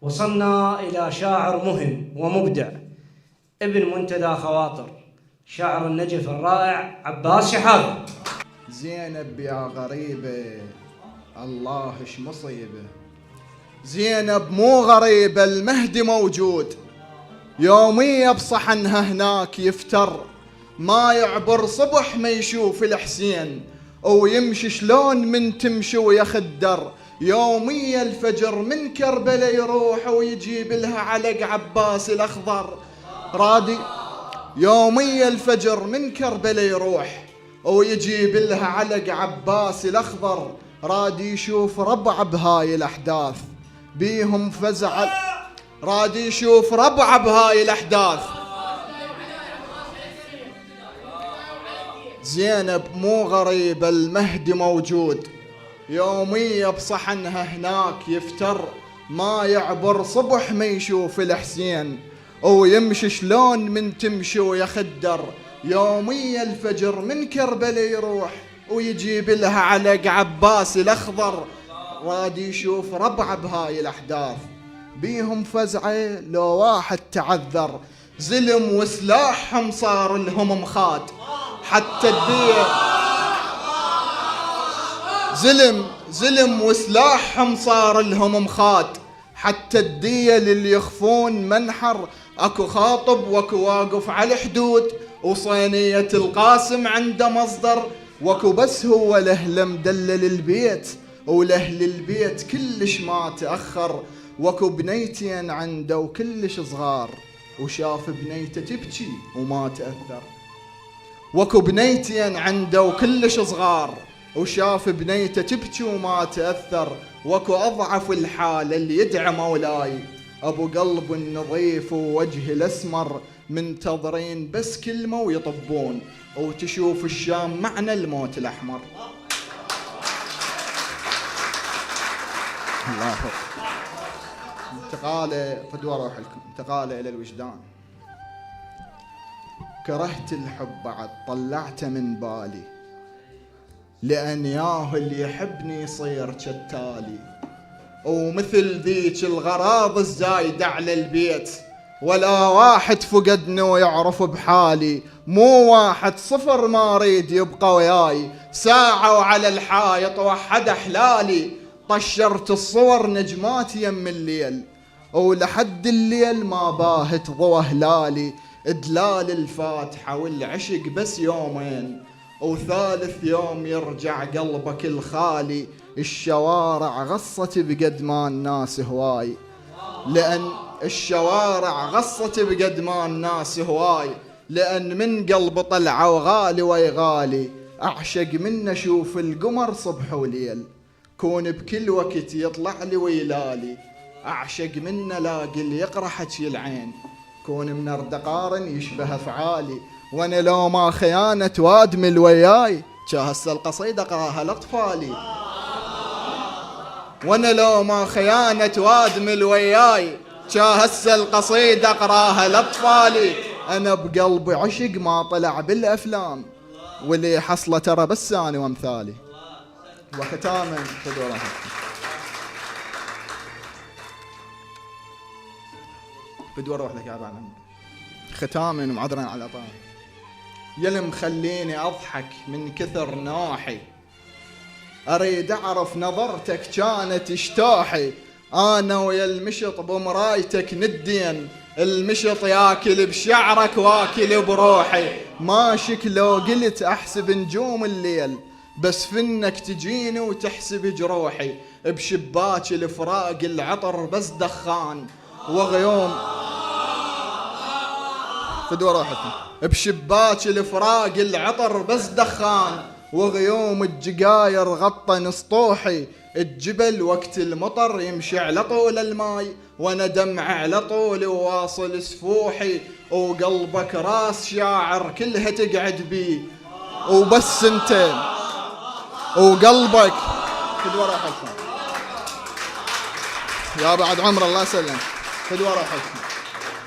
وصلنا إلى شاعر مهم ومبدع، ابن منتدى خواطر، شاعر النجف الرائع عباس شحاذ. زينب يا غريبة الله ايش مصيبة، زينب مو غريبة المهدي موجود، يومية بصحنها هناك يفتر، ما يعبر صبح ما يشوف الحسين، ويمشي شلون من تمشي ويخدر، يومية الفجر من كربلاء يروح ويجيب لها علق عباس الأخضر رادي، يومية الفجر من كربلاء يروح ويجيب لها علق عباس الأخضر، رادي يشوف ربع بهاي الأحداث بيهم فزع، رادي يشوف ربع بهاي الأحداث. زينب مو غريبة المهدي موجود، يومية بصحنها هناك يفتر، ما يعبر صبح ما يشوف الحسين، ويمشي شلون من تمشي ويخدر، يومية الفجر من كربلاء يروح ويجيب لها علق عباس الأخضر، رادي يشوف ربع بهاي الأحداث بيهم فزعة لو واحد تعذر، زلم وسلاحهم صار لهم مخاد، حتى الدية زلم وسلاحهم صار لهم مخاد، حتى الدية للي يخفون منحر، اكو خاطب واكو واقف على الحدود، وصينية القاسم عنده مصدر، واكو بس هو له مدلل البيت، ولأهل البيت كلش ما تأخر، واكو بنيتين عنده وكلش صغار، وشاف بنيته تبكي وما تأثر، واكو بنيتين عنده وكلش صغار، وشاف بنيته تبكي وما تأثر، واكو أضعف الحال اللي يدعى مولاي، أبو قلب النظيف ووجه الأسمر، منتظرين بس كلمة ويطبون، وتشوف الشام معنى الموت الأحمر. الله أكبر. انتقال فدوى روح لكم، انتقال إلى الوجدان. كرهت الحب بعد طلعته من بالي، لأن ياه اللي يحبني يصير كالتالي، ومثل ذيك الغراض الزايدة على البيت، ولا واحد فقدني ويعرف بحالي، مو واحد صفر ما ريد يبقى وياي، ساعة وعلى الحايط وحد أحلالي، طشرت الصور نجمات يم الليل، ولحد الليل ما باهت ضوى هلالي، دلال الفاتحة والعشق بس يومين، وثالث يوم يرجع قلبك الخالي، الشوارع غصت بقد ما الناس هواي، لأن الشوارع غصت بقد ما الناس هواي، لأن من قلب طلعة وغالي ويغالي، أعشق من أشوف القمر صبح وليل، كون بكل وقت يطلع لي ويلالي، أعشق من لاقي اللي يقرأ حكي العين، كون من أردقارن يشبه أفعالي، وانا لو ما خيانة وادمل وياي، هسه القصيدة اقراها لاطفالي، وانا لو ما خيانة وادمل وياي، هسه القصيدة اقراها لاطفالي، انا بقلبي عشق ما طلع بالافلام، واللي حصله ترى بس انا وامثالي. وختاما بدور روح لك يا ابا، ختاما ومعذرا على طال، يلي مخليني أضحك من كثر نوحي، أريد أعرف نظرتك كانت اشتاحي، أنا ويا المشط بمرايتك ندين، المشط ياكل بشعرك واكل بروحي، ماشك لو قلت أحسب نجوم الليل، بس فنك تجيني وتحسب جروحي، بشباك الفراق العطر بس دخان وغيوم فدوا روحكم، بشباك الفراق العطر بس دخان، وغيوم الجقاير غطى نسطوحي، الجبل وقت المطر يمشي على طول الماي، وانا دمع على طول وواصل سفوحي، وقلبك راس شاعر كلها تقعد بيه، وبس انت وقلبك فدوا روحكم يا بعد عمر الله يسلم، فدوا روحكم،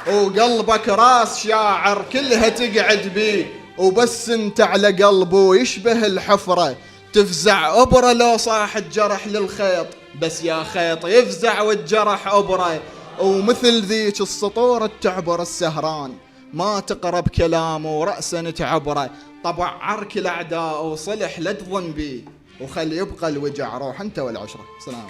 وقلبك راس شاعر كلها تقعد بيه، وبس انت على قلبه يشبه الحفرة، تفزع أبرة لو صاح الجرح للخيط، بس يا خيط يفزع والجرح أبرة، ومثل ذيك السطور تعبر السهران، ما تقرب كلامه ورأسا تعبره، طبع عرك الأعداء وصلح لا تظن بيه، وخل يبقى الوجع، روح أنت والعشرة. سلام.